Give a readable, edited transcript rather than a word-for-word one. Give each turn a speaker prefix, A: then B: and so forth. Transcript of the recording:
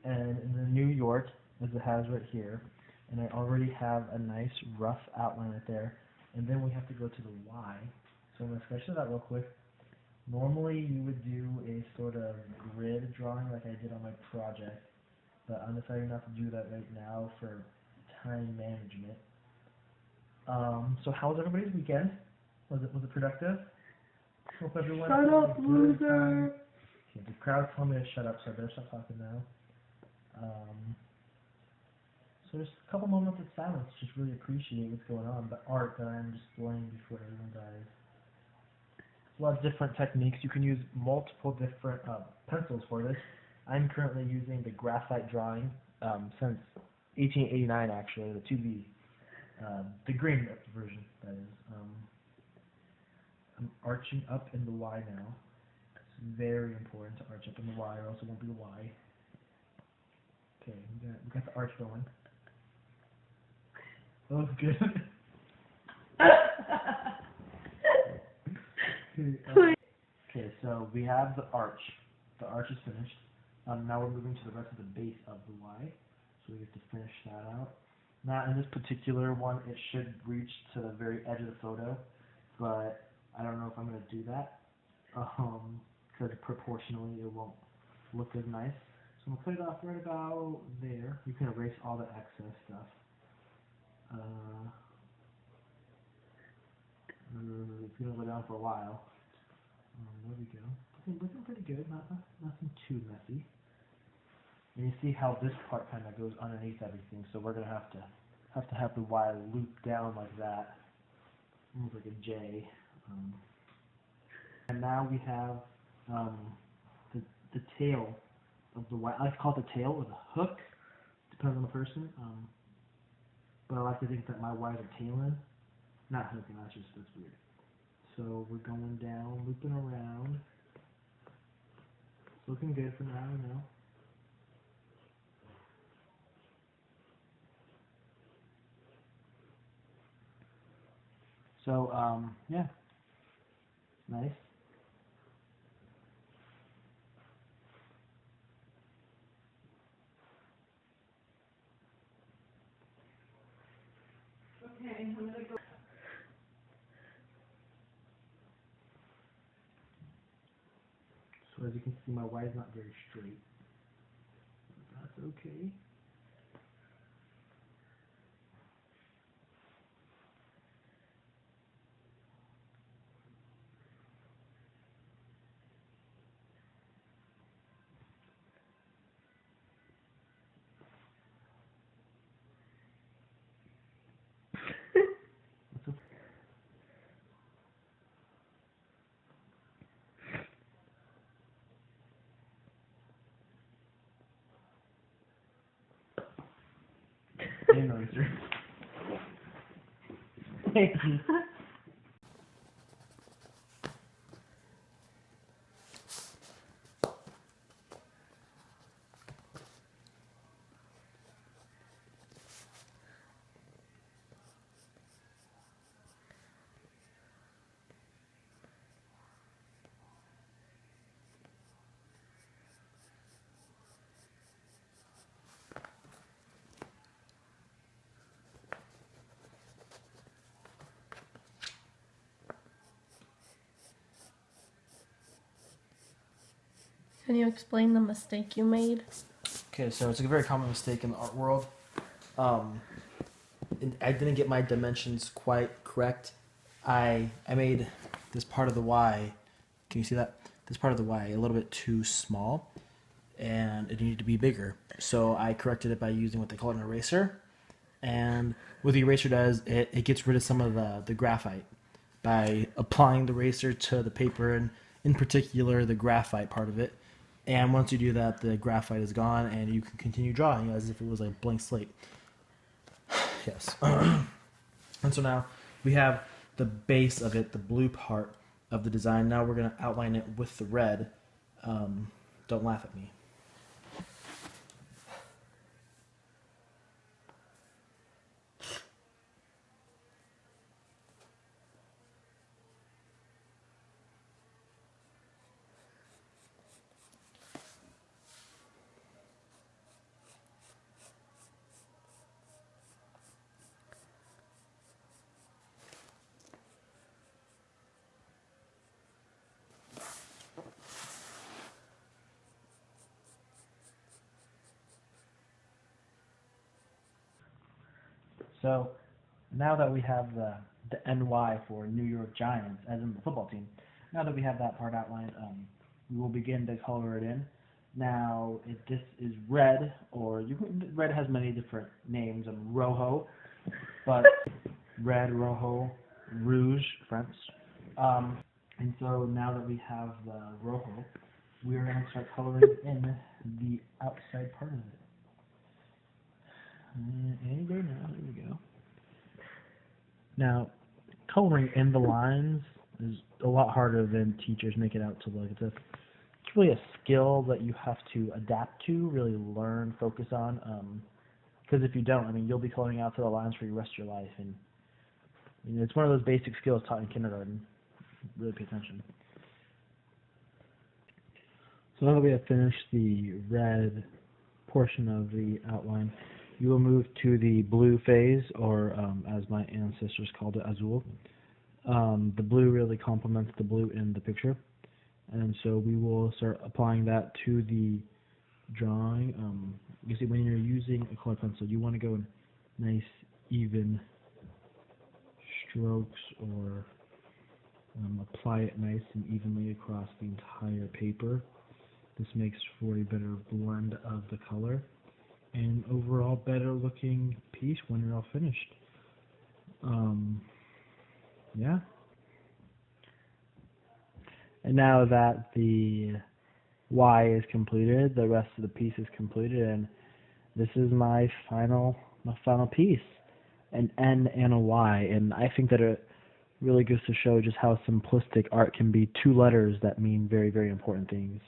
A: and in the New York, as it has right here, and I already have a nice rough outline right there. And then we have to go to the Y. So I'm going to sketch that out real quick. Normally you would do a sort of grid drawing like I did on my project, but I'm deciding not to do that right now for time management. So how was everybody's weekend? Was it productive? Hope everyone
B: Shut
A: had a
B: up,
A: good
B: loser!
A: time. Okay, the crowd's telling me to shut up, so I better stop talking now. So just a couple moments of silence, just really appreciate what's going on, the art that I'm displaying before everyone's eyes. A lot of different techniques. You can use multiple different pencils for this. I'm currently using the graphite drawing since 1889, actually, the 2B, the green version, that is. I'm arching up in the Y now. It's very important to arch up in the Y, or else it won't be a Y. Okay, we got the arch going. That was good. Okay, so we have the arch. The arch is finished. Now we're moving to the rest of the base of the Y. So we have to finish that out. Now in this particular one, it should reach to the very edge of the photo, but I don't know if I'm going to do that, because proportionally it won't look as nice. So I'm going to put it off right about there. You can erase all the excess stuff. It's going to go down for a while. There we go. Looking pretty good. Nothing too messy. And you see how this part kind of goes underneath everything. So we're going to have the Y loop down like that, almost like a J. And now we have the tail of the Y. I like to call it the tail or the hook, depends on the person. But I like to think that my Y's are tailing, not hooking. That's weird. So we're going down, looping around. It's looking good for now, you know. So, yeah, nice.
B: Okay, I'm gonna go.
A: So as you can see, my Y is not very straight. That's okay. That's okay. Hey, Noiser. Thank you.
B: Can you explain the mistake you made?
A: Okay, so it's a very common mistake in the art world. Um, I didn't get my dimensions quite correct. I made this part of the Y. Can you see that? This part of the Y a little bit too small, and it needed to be bigger. So I corrected it by using what they call an eraser. And what the eraser does, it gets rid of some of the graphite by applying the eraser to the paper, and in particular the graphite part of it. And once you do that, the graphite is gone, and you can continue drawing as if it was a blank slate. Yes. And so now we have the base of it, the blue part of the design. Now we're going to outline it with the red. Don't laugh at me. So now that we have the NY for New York Giants, as in the football team, now that we have that part outlined, we will begin to color it in. Now, if this is red, or red has many different names, rojo, but red, rojo, rouge, French. And so now that we have the rojo, we are going to start coloring in the outside part of it. Any day now, here we go. Now, coloring in the lines is a lot harder than teachers make it out to look. It's really a skill that you have to adapt to, really learn, focus on. Because if you don't, I mean, you'll be coloring out to the lines for the rest of your life, and it's one of those basic skills taught in kindergarten. Really pay attention. So now that we have finished the red portion of the outline, you will move to the blue phase, or as my ancestors called it, azul. The blue really complements the blue in the picture, and so we will start applying that to the drawing. You see, when you're using a colored pencil, you want to go in nice, even strokes, or apply it nice and evenly across the entire paper. This makes for a better blend of the color and overall better looking piece when you're all finished. Yeah. And now that the Y is completed, the rest of the piece is completed, and this is my final piece, an N and a Y, and I think that it really goes to show just how simplistic art can be. Two letters that mean very, very important things.